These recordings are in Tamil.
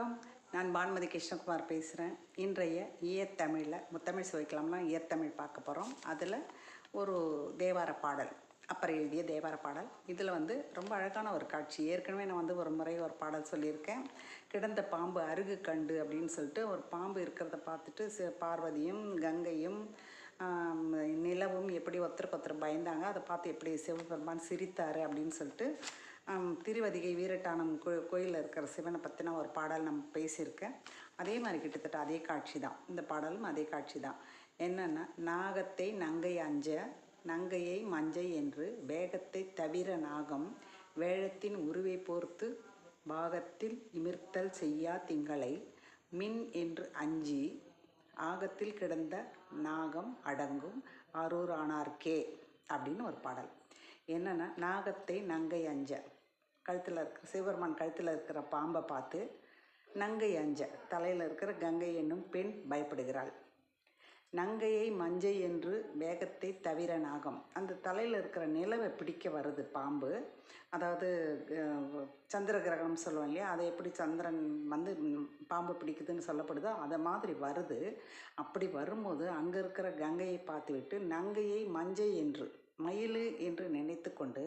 வணக்கம். நான் பானுமதி கிருஷ்ணகுமார் பேசுகிறேன். இன்றைய இயத்தமிழில் முத்தமிழ் சுவைக்கலாம்னா இயத்தமிழ் பார்க்க போகிறோம். அதில் ஒரு தேவார பாடல், அப்பர் எழுதிய தேவார பாடல். இதில் ரொம்ப அழகான ஒரு காட்சி. ஏற்கனவே நான் ஒரு முறை ஒரு பாடல் சொல்லியிருக்கேன். கிடந்த பாம்பு அருகு கண்டு அப்படின்னு சொல்லிட்டு ஒரு பாம்பு இருக்கிறத பார்த்துட்டு பார்வதியும் கங்கையும் நிலவும் எப்படி ஒருத்தருக்கு ஒருத்தர் பயந்தாங்க. அதை பார்த்து எப்படி சிவபெருமான் சிரித்தார் அப்படின்னு சொல்லிட்டு திருவதிகை வீரட்டானம் கோயிலில் இருக்கிற சிவனை பற்றின ஒரு பாடல் நம்ம பேசியிருக்கேன். அதே மாதிரி கிட்டத்தட்ட அதே காட்சி தான், இந்த பாடலும் அதே காட்சி தான். என்னென்னா, நாகத்தை நங்கை அஞ்ச நங்கையை மஞ்சை என்று வேகத்தை தவிர நாகம் வேழத்தின் உருவை போர்த்து பாகத்தில் இமிர்த்தல் செய்யா திங்களை மின் என்று அஞ்சி ஆகத்தில் கிடந்த நாகம் அடங்கும் அரூரானார்க்கே அப்படின்னு ஒரு பாடல். என்னென்னா, நாகத்தை நங்கை அஞ்ச, கழுத்தில் இருக்கிற சிவபெருமான் கழுத்தில் இருக்கிற பாம்பை பார்த்து நங்கை அஞ்ச, தலையில் இருக்கிற கங்கை என்னும் பெண் பயப்படுகிறாள். நங்கையை மஞ்சை என்று வேகத்தை தவிர நாகம், அந்த தலையில் இருக்கிற நிலவை பிடிக்க வருது பாம்பு. அதாவது சந்திர கிரகணம் சொல்லுவோம் இல்லையா, அதை எப்படி சந்திரன் பாம்பு பிடிக்குதுன்னு சொல்லப்படுதோ அதை மாதிரி வருது. அப்படி வரும்போது அங்கே இருக்கிற கங்கையை பார்த்து விட்டு நங்கையை மஞ்சை என்று மயில் என்று நினைத்து கொண்டு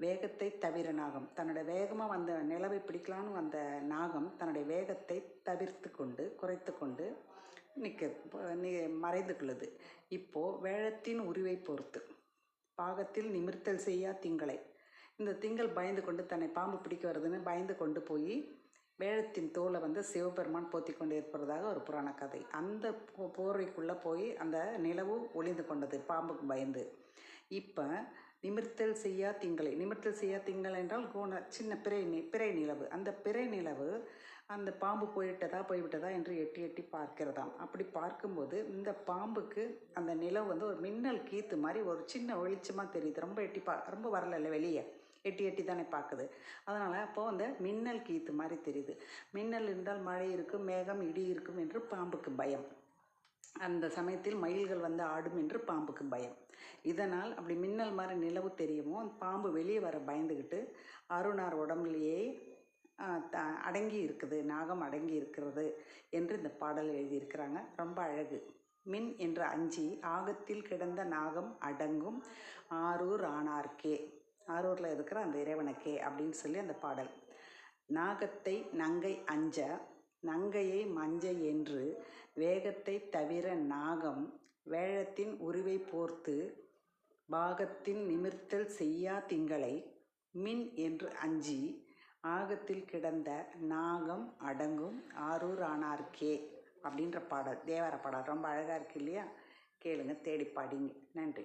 வேகத்தை தவிர நாகம், தன்னுடைய வேகமாக வந்த நிலவை பிடிக்கலான்னு வந்த நாகம் தன்னுடைய வேகத்தை தவிர்த்து கொண்டு குறைத்து கொண்டு மறைந்து கொள்ளுது. இப்போது வேழத்தின் உருவை பொறுத்து பாகத்தில் நிமிர்த்தல் செய்யா திங்களை, இந்த திங்கள் பயந்து கொண்டு தன்னை பாம்பு பிடிக்க வருதுன்னு பயந்து கொண்டு போய் வேழத்தின் தோலை சிவபெருமான் போத்தி கொண்டு இருப்பதாக ஒரு புராண கதை. அந்த போர்வைக்குள்ளே போய் அந்த நிலவு ஒளிந்து கொண்டது பாம்புக்கு பயந்து. இப்போ நிமிர்த்தல் செய்யா திங்களை, நிமிர்த்தல் செய்யா திங்கள் என்றால் சின்ன பிறை நிலவு, அந்த பிறை நிலவு அந்த பாம்பு போய்விட்டதா என்று எட்டி எட்டி பார்க்கிறதாம். அப்படி பார்க்கும்போது இந்த பாம்புக்கு அந்த நிலவு ஒரு மின்னல் கீத்து மாதிரி ஒரு சின்ன வெளிச்சமாக தெரியுது. ரொம்ப வரல வெளியே, எட்டி எட்டி தானே பார்க்குது. அதனால் அப்போது அந்த மின்னல் கீத்து மாதிரி தெரியுது. மின்னல் இருந்தால் மழை இருக்கும், மேகம் இடி இருக்கும் என்று பாம்புக்கு பயம். அந்த சமயத்தில் மயில்கள் ஆடும் என்று பாம்புக்கு பயம். இதனால் அப்படி மின்னல் மாதிரி நிலவு தெரியுமோ பாம்பு வெளியே வர பயந்துக்கிட்டு அருணார் உடம்புலேயே அடங்கி இருக்குது, நாகம் அடங்கி இருக்கிறது என்று இந்த பாடல் எழுதியிருக்கிறாங்க. ரொம்ப அழகு. மின் என்று அஞ்சி ஆகத்தில் கிடந்த நாகம் அடங்கும் ஆரூர் ஆனார்க்கே, ஆரூரில் இருக்கிற அந்த இறைவனுக்கே அப்படின்னு சொல்லி அந்த பாடல். நாகத்தை நங்கை அஞ்ச நங்கையை மஞ்சை என்று வேகத்தை தவிர நாகம் வேழத்தின் உருவை போர்த்து பாகத்தின் நிமிர்த்தல் செய்யா திங்களை மின் என்று அஞ்சி ஆகத்தில் கிடந்த நாகம் அடங்கும் ஆரூர் ஆனார்க்கே அப்படின்ற பாடல், தேவார பாடல். ரொம்ப அழகாக இருக்கு இல்லையா? கேளுங்க, தேடி பாடிங்க. நன்றி.